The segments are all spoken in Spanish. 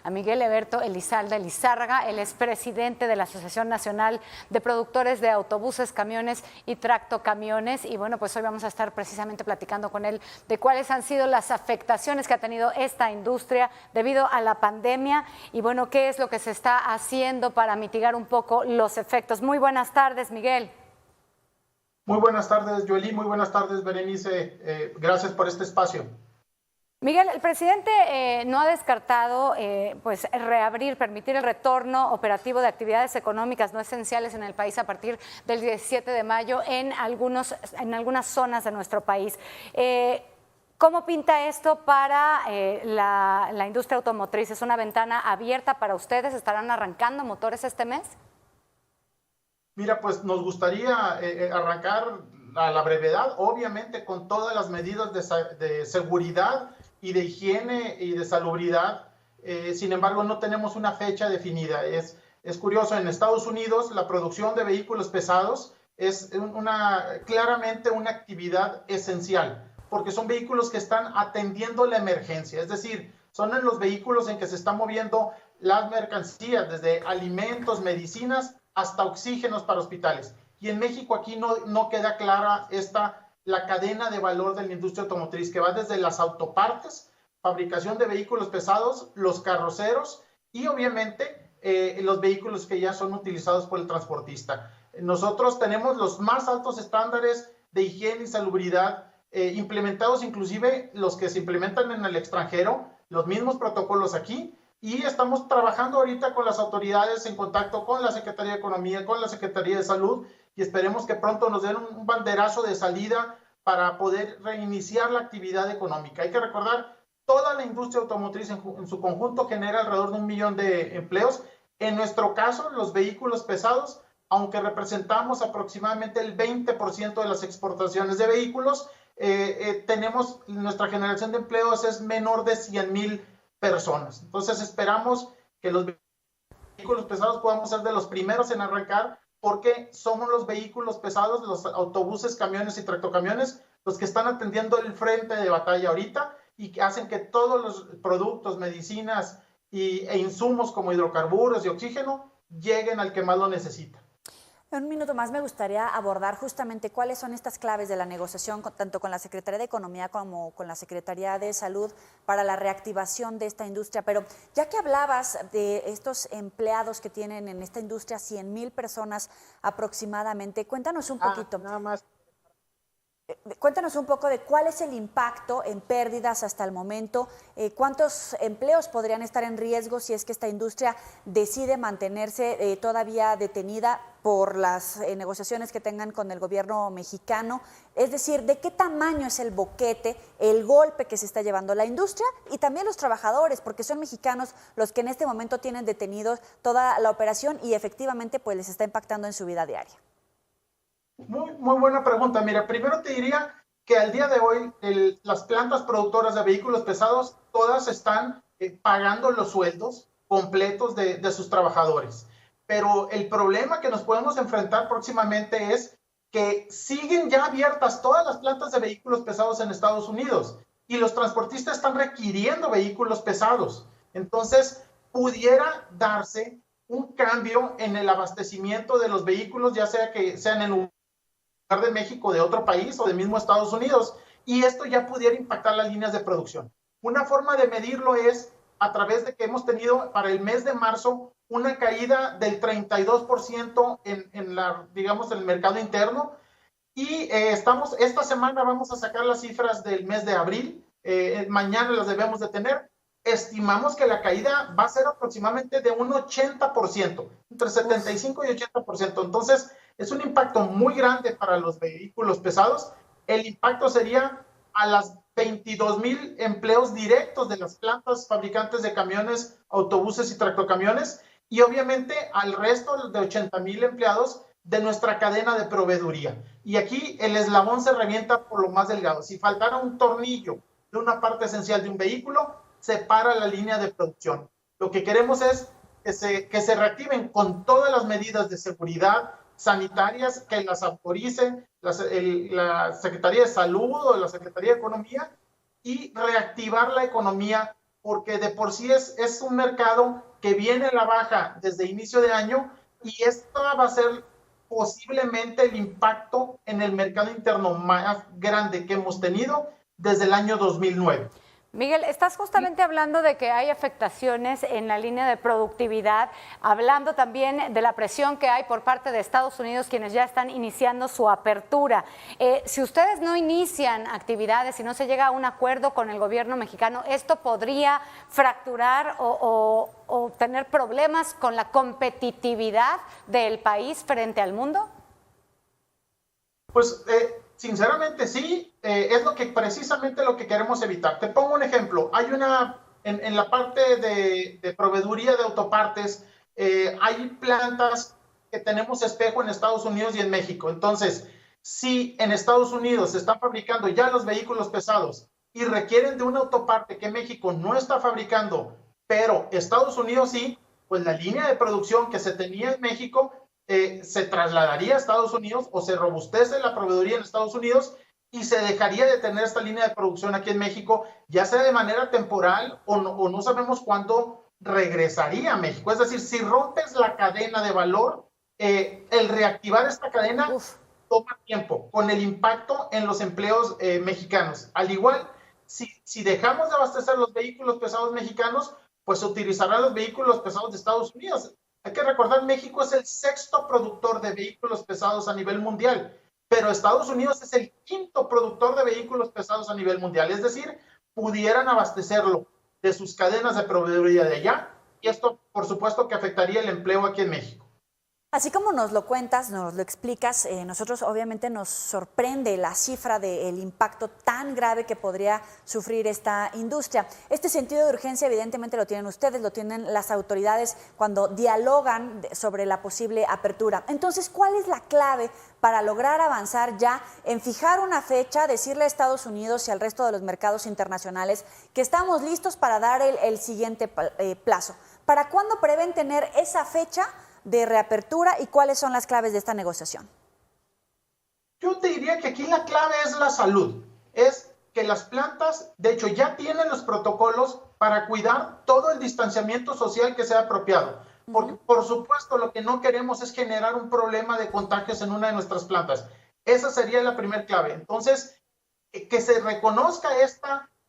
A Miguel Heberto Elizalde Lizárraga, él es presidente de la Asociación Nacional de Productores de Autobuses, Camiones y Tractocamiones. Y bueno, pues hoy vamos a estar precisamente platicando con él de cuáles han sido las afectaciones que ha tenido esta industria debido a la pandemia y bueno, qué es lo que se está haciendo para mitigar un poco los efectos. Muy buenas tardes, Miguel. Muy buenas tardes, Joely. Muy buenas tardes, Berenice. Gracias por este espacio. Miguel, el presidente no ha descartado pues permitir el retorno operativo de actividades económicas no esenciales en el país a partir del 17 de mayo en algunas zonas de nuestro país. ¿Cómo pinta esto para la industria automotriz? ¿Es una ventana abierta para ustedes? ¿Estarán arrancando motores este mes? Mira, pues nos gustaría arrancar a la brevedad, obviamente con todas las medidas de seguridad y de higiene y de salubridad. Sin embargo, no tenemos una fecha definida. Es curioso, en Estados Unidos la producción de vehículos pesados es claramente una actividad esencial, porque son vehículos que están atendiendo la emergencia, es decir, son en los vehículos en que se están moviendo las mercancías, desde alimentos, medicinas, hasta oxígenos para hospitales. Y en México aquí no queda clara la cadena de valor de la industria automotriz, que va desde las autopartes, fabricación de vehículos pesados, los carroceros y obviamente los vehículos que ya son utilizados por el transportista. Nosotros tenemos los más altos estándares de higiene y salubridad implementados, inclusive los que se implementan en el extranjero, los mismos protocolos aquí, y estamos trabajando ahorita con las autoridades en contacto con la Secretaría de Economía, con la Secretaría de Salud, y esperemos que pronto nos den un banderazo de salida para poder reiniciar la actividad económica. Hay que recordar, toda la industria automotriz en su conjunto genera alrededor de 1 millón de empleos. En nuestro caso, los vehículos pesados, aunque representamos aproximadamente el 20% de las exportaciones de vehículos, nuestra generación de empleos es menor de 100,000 personas. Entonces esperamos que los vehículos pesados podamos ser de los primeros en arrancar, porque somos los vehículos pesados, los autobuses, camiones y tractocamiones, los que están atendiendo el frente de batalla ahorita y que hacen que todos los productos, medicinas e insumos como hidrocarburos y oxígeno lleguen al que más lo necesita. En un minuto más me gustaría abordar justamente cuáles son estas claves de la negociación, tanto con la Secretaría de Economía como con la Secretaría de Salud, para la reactivación de esta industria. Pero ya que hablabas de estos empleados que tienen en esta industria, 100,000 personas aproximadamente, cuéntanos un poquito. Nada más. Cuéntanos un poco de cuál es el impacto en pérdidas hasta el momento, cuántos empleos podrían estar en riesgo si es que esta industria decide mantenerse todavía detenida por las negociaciones que tengan con el gobierno mexicano. Es decir, ¿de qué tamaño es el boquete, el golpe que se está llevando la industria y también los trabajadores? Porque son mexicanos los que en este momento tienen detenidos toda la operación y efectivamente pues les está impactando en su vida diaria. Muy buena pregunta. Mira, primero te diría que al día de hoy las plantas productoras de vehículos pesados todas están pagando los sueldos completos de sus trabajadores. Pero el problema que nos podemos enfrentar próximamente es que siguen ya abiertas todas las plantas de vehículos pesados en Estados Unidos y los transportistas están requiriendo vehículos pesados. Entonces, pudiera darse un cambio en el abastecimiento de los vehículos, ya sea que sean en de México, de otro país o del mismo Estados Unidos, y esto ya pudiera impactar las líneas de producción. Una forma de medirlo es a través de que hemos tenido para el mes de marzo una caída del 32% en el mercado interno, y esta semana vamos a sacar las cifras del mes de abril, mañana las debemos de tener. Estimamos que la caída va a ser aproximadamente de un 80%, entre 75 y 80%. Entonces, es un impacto muy grande para los vehículos pesados. El impacto sería a las 22,000 empleos directos de las plantas fabricantes de camiones, autobuses y tractocamiones, y obviamente al resto de 80,000 empleados de nuestra cadena de proveeduría. Y aquí el eslabón se revienta por lo más delgado. Si faltara un tornillo de una parte esencial de un vehículo, se para la línea de producción. Lo que queremos es que se reactiven con todas las medidas de seguridad sanitarias que las autoricen la Secretaría de Salud o la Secretaría de Economía, y reactivar la economía porque de por sí es un mercado que viene a la baja desde inicio de año y esto va a ser posiblemente el impacto en el mercado interno más grande que hemos tenido desde el año 2009. Miguel, estás justamente hablando de que hay afectaciones en la línea de productividad, hablando también de la presión que hay por parte de Estados Unidos, quienes ya están iniciando su apertura. Si ustedes no inician actividades y no se llega a un acuerdo con el gobierno mexicano, ¿esto podría fracturar o tener problemas con la competitividad del país frente al mundo? Pues sinceramente sí, es precisamente lo que queremos evitar. Te pongo un ejemplo. Hay en la parte de proveeduría de autopartes, hay plantas que tenemos espejo en Estados Unidos y en México. Entonces, si en Estados Unidos se están fabricando ya los vehículos pesados y requieren de una autoparte que México no está fabricando, pero Estados Unidos sí, pues la línea de producción que se tenía en México se trasladaría a Estados Unidos o se robustece la proveeduría en Estados Unidos y se dejaría de tener esta línea de producción aquí en México, ya sea de manera temporal o no sabemos cuándo regresaría a México. Es decir, si rompes la cadena de valor, el reactivar esta cadena toma tiempo, con el impacto en los empleos mexicanos. Al igual, si dejamos de abastecer los vehículos pesados mexicanos, pues se utilizarán los vehículos pesados de Estados Unidos. Hay que recordar, México es el 6º productor de vehículos pesados a nivel mundial, pero Estados Unidos es el 5º productor de vehículos pesados a nivel mundial. Es decir, pudieran abastecerlo de sus cadenas de proveeduría de allá, y esto, por supuesto, que afectaría el empleo aquí en México. Así como nos lo cuentas, nos lo explicas, nosotros obviamente nos sorprende la cifra del impacto tan grave que podría sufrir esta industria. Este sentido de urgencia evidentemente lo tienen ustedes, lo tienen las autoridades cuando dialogan sobre la posible apertura. Entonces, ¿cuál es la clave para lograr avanzar ya en fijar una fecha, decirle a Estados Unidos y al resto de los mercados internacionales que estamos listos para dar el siguiente plazo? ¿Para cuándo prevén tener esa fecha de reapertura y cuáles son las claves de esta negociación? Yo te diría que aquí la clave es la salud. Es que las plantas, de hecho, ya tienen los protocolos para cuidar todo el distanciamiento social que sea apropiado. Porque, por supuesto, lo que no queremos es generar un problema de contagios en una de nuestras plantas. Esa sería la primera clave. Entonces, que se reconozca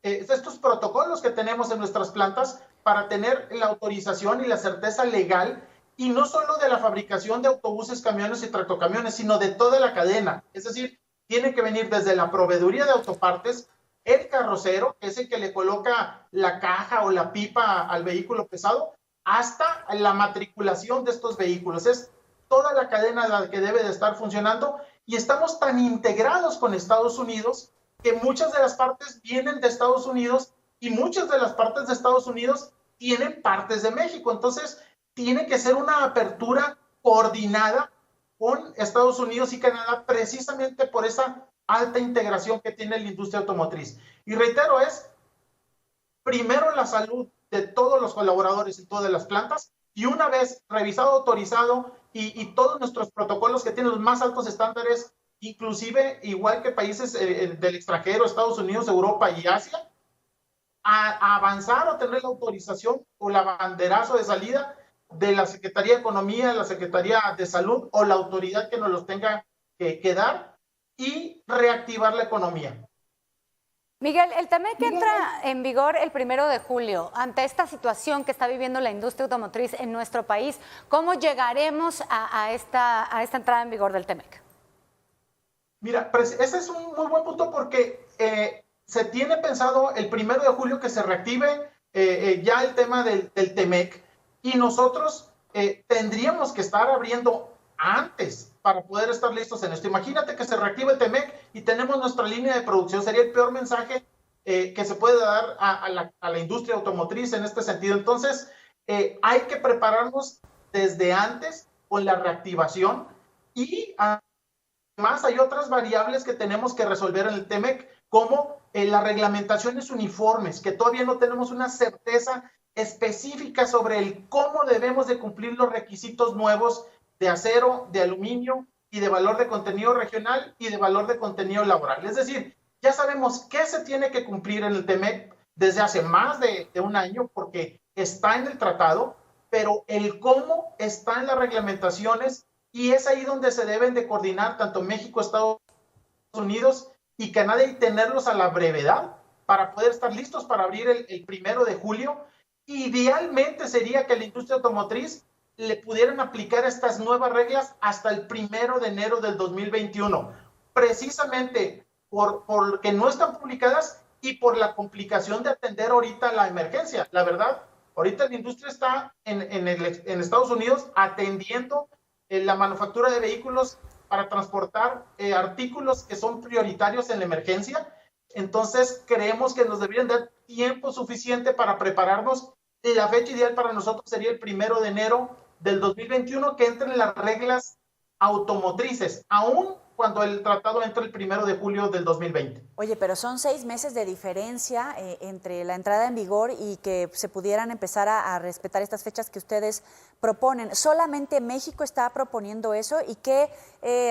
estos protocolos que tenemos en nuestras plantas para tener la autorización y la certeza legal, y no solo de la fabricación de autobuses, camiones y tractocamiones, sino de toda la cadena. Es decir, tiene que venir desde la proveeduría de autopartes, el carrocero, que es el que le coloca la caja o la pipa al vehículo pesado, hasta la matriculación de estos vehículos. Es toda la cadena la que debe de estar funcionando, y estamos tan integrados con Estados Unidos que muchas de las partes vienen de Estados Unidos y muchas de las partes de Estados Unidos tienen partes de México. Entonces, tiene que ser una apertura coordinada con Estados Unidos y Canadá, precisamente por esa alta integración que tiene la industria automotriz. Y reitero, es primero la salud de todos los colaboradores y todas las plantas, y una vez revisado, autorizado y todos nuestros protocolos que tienen los más altos estándares, inclusive igual que países del extranjero, Estados Unidos, Europa y Asia, a avanzar o tener la autorización o la banderazo de salida de la Secretaría de Economía, la Secretaría de Salud o la autoridad que nos los tenga que dar, y reactivar la economía. Miguel, el TEMEC entra en vigor el 1 de julio. Ante esta situación que está viviendo la industria automotriz en nuestro país, ¿cómo llegaremos a esta entrada en vigor del TEMEC? Mira, ese es un muy buen punto, porque se tiene pensado el 1 de julio que se reactive ya el tema del TEMEC, y nosotros tendríamos que estar abriendo antes para poder estar listos en esto. Imagínate que se reactive el TEMEC y tenemos nuestra línea de producción. Sería el peor mensaje que se puede dar a la industria automotriz en este sentido. Entonces, hay que prepararnos desde antes con la reactivación, y además hay otras variables que tenemos que resolver en el TEMEC, como las reglamentaciones uniformes, que todavía no tenemos una certeza específica sobre el cómo debemos de cumplir los requisitos nuevos de acero, de aluminio y de valor de contenido regional y de valor de contenido laboral. Es decir, ya sabemos qué se tiene que cumplir en el TEMEC, desde hace más de un año porque está en el tratado, pero el cómo está en las reglamentaciones y es ahí donde se deben de coordinar tanto México, Estados Unidos y Canadá y tenerlos a la brevedad para poder estar listos para abrir el 1 de julio. Idealmente sería que la industria automotriz le pudieran aplicar estas nuevas reglas hasta el 1 de enero del 2021, precisamente porque no están publicadas y por la complicación de atender ahorita la emergencia. La verdad, ahorita la industria está en Estados Unidos atendiendo la manufactura de vehículos para transportar artículos que son prioritarios en la emergencia. Entonces, creemos que nos deberían dar tiempo suficiente para prepararnos. La fecha ideal para nosotros sería el 1 de enero del 2021, que entren las reglas automotrices, aún cuando el tratado entre el 1 de julio del 2020. Oye, pero son 6 meses de diferencia entre la entrada en vigor y que se pudieran empezar a respetar estas fechas que ustedes proponen. ¿Solamente México está proponiendo eso? ¿Y qué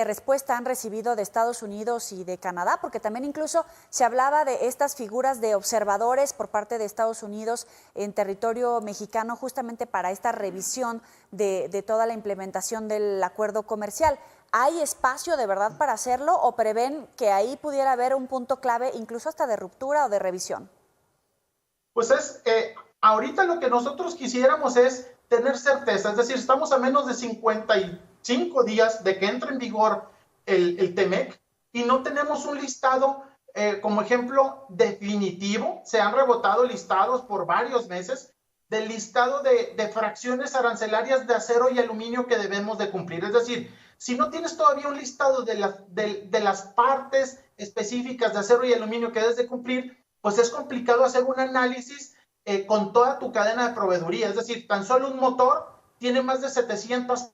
respuesta han recibido de Estados Unidos y de Canadá? Porque también incluso se hablaba de estas figuras de observadores por parte de Estados Unidos en territorio mexicano justamente para esta revisión de toda la implementación del acuerdo comercial. ¿Hay espacio de verdad para hacerlo o prevén que ahí pudiera haber un punto clave, incluso hasta de ruptura o de revisión? Pues ahorita lo que nosotros quisiéramos es tener certeza, es decir, estamos a menos de 55 días de que entre en vigor el TEMEC y no tenemos un listado, como ejemplo, definitivo. Se han rebotado listados por varios meses del listado de fracciones arancelarias de acero y aluminio que debemos de cumplir. Es decir, si no tienes todavía un listado de las partes específicas de acero y aluminio que debes de cumplir, pues es complicado hacer un análisis con toda tu cadena de proveeduría. Es decir, tan solo un motor tiene más de 700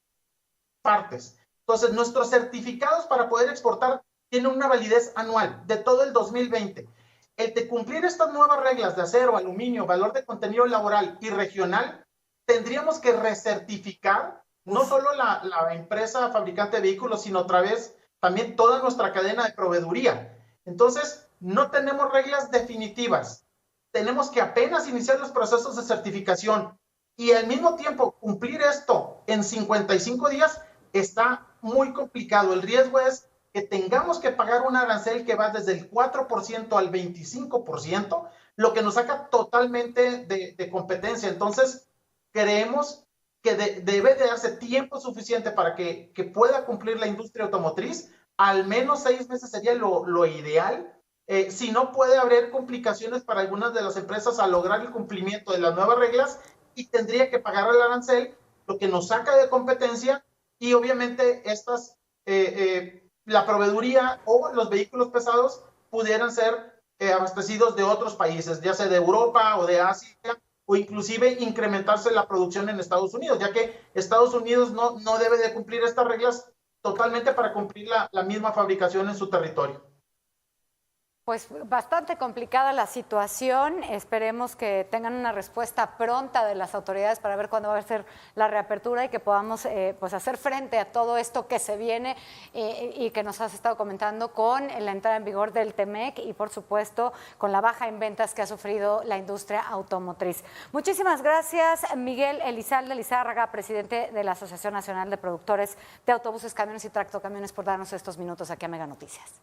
partes. Entonces, nuestros certificados para poder exportar tienen una validez anual de todo el 2020. El de cumplir estas nuevas reglas de acero, aluminio, valor de contenido laboral y regional, tendríamos que recertificar no solo la empresa fabricante de vehículos, sino otra vez también toda nuestra cadena de proveeduría. Entonces, no tenemos reglas definitivas. Tenemos que apenas iniciar los procesos de certificación y al mismo tiempo cumplir esto en 55 días está muy complicado. El riesgo es que tengamos que pagar un arancel que va desde el 4% al 25%, lo que nos saca totalmente de competencia. Entonces, creemos que debe de darse tiempo suficiente para que pueda cumplir la industria automotriz. Al menos 6 meses sería lo ideal. Si no, puede haber complicaciones para algunas de las empresas al lograr el cumplimiento de las nuevas reglas y tendría que pagar el arancel, lo que nos saca de competencia y obviamente la proveeduría o los vehículos pesados pudieran ser abastecidos de otros países, ya sea de Europa o de Asia, o inclusive incrementarse la producción en Estados Unidos, ya que Estados Unidos no debe de cumplir estas reglas totalmente para cumplir la misma fabricación en su territorio. Pues bastante complicada la situación. Esperemos que tengan una respuesta pronta de las autoridades para ver cuándo va a ser la reapertura y que podamos pues hacer frente a todo esto que se viene y que nos has estado comentando con la entrada en vigor del TEMEC y por supuesto con la baja en ventas que ha sufrido la industria automotriz. Muchísimas gracias, Miguel Elizalde Lizárraga, presidente de la Asociación Nacional de Productores de Autobuses, Camiones y Tractocamiones, por darnos estos minutos aquí a Mega Noticias.